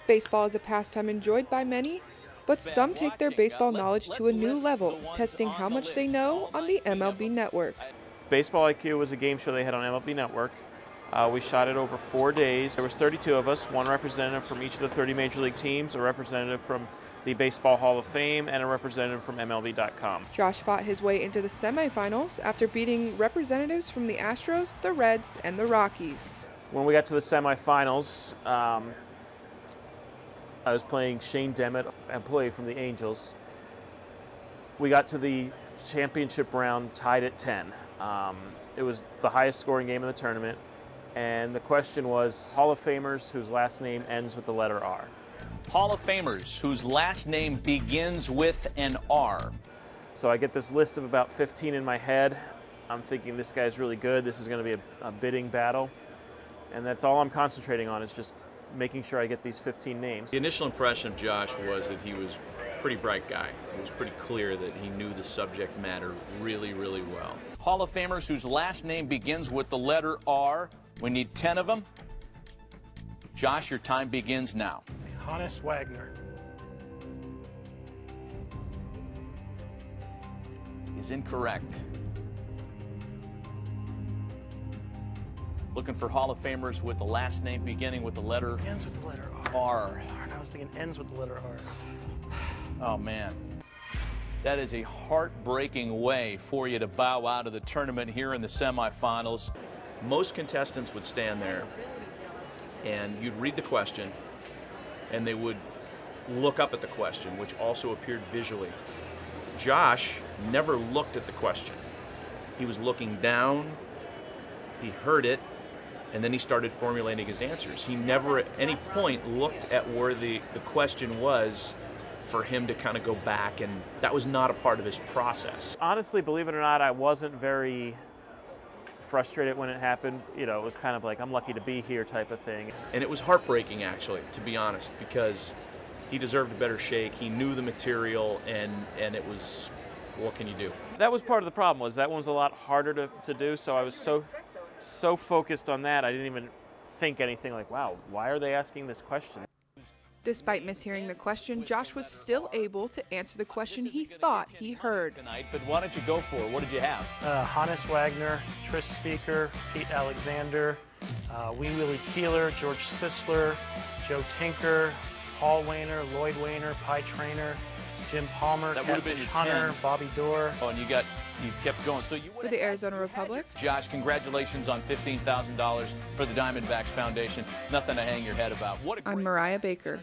Baseball is a pastime enjoyed by many, but some take their baseball knowledge to a new level, testing how much they know on the MLB Network. Baseball IQ was a game show they had on MLB Network. We shot it over 4 days. There was 32 of us, one representative from each of the 30 major league teams, a representative from the Baseball Hall of Fame, and a representative from MLB.com. Josh fought his way into the semifinals after beating representatives from the Astros, the Reds, and the Rockies. When we got to the semifinals, I was playing Shane Demmett, employee from the Angels. We got to the championship round tied at 10. It was the highest scoring game of the tournament, and the question was Hall of Famers whose last name ends with the letter R. Hall of Famers whose last name begins with an R. So I get this list of about 15 in my head. I'm thinking this guy's really good. This is going to be a bidding battle. And that's all I'm concentrating on, is just making sure I get these 15 names. The initial impression of Josh was that he was a pretty bright guy. It was pretty clear that he knew the subject matter really, really well. Hall of Famers whose last name begins with the letter R. We need 10 of them. Josh, your time begins now. Hannes Wagner. Is incorrect. Looking for Hall of Famers with the last name beginning with the letter Ends with the letter R. R. I was thinking ends with the letter R. Oh, man. That is a heartbreaking way for you to bow out of the tournament here in the semifinals. Most contestants would stand there and you'd read the question and they would look up at the question, which also appeared visually. Josh never looked at the question. He was looking down, he heard it, and then he started formulating his answers. He never at any point looked at where the question was for him to kind of go back, and that was not a part of his process. Honestly, believe it or not, I wasn't very frustrated when it happened. You know, it was kind of like, I'm lucky to be here type of thing. And it was heartbreaking, actually, to be honest, because he deserved a better shake. He knew the material, and it was, what can you do? That was part of the problem, was that one was a lot harder to do, so I was so focused on that, I didn't even think anything like, wow, why are they asking this question? Despite mishearing the question, Josh was still able to answer the question he thought he heard. Tonight, but why don't you go for it? What did you have? Hannes Wagner, Tris Speaker, Pete Alexander, Wee Willie Keeler, George Sisler, Joe Tinker, Paul Wainer, Lloyd Wainer, Pie Trainer, Jim Palmer, Catfish Hunter, 10. Bobby Dorr. Oh, and you kept going. So you For the Arizona Republic, Josh, congratulations on $15,000 for the Diamondbacks Foundation. Nothing to hang your head about. What a I'm great Mariah Baker.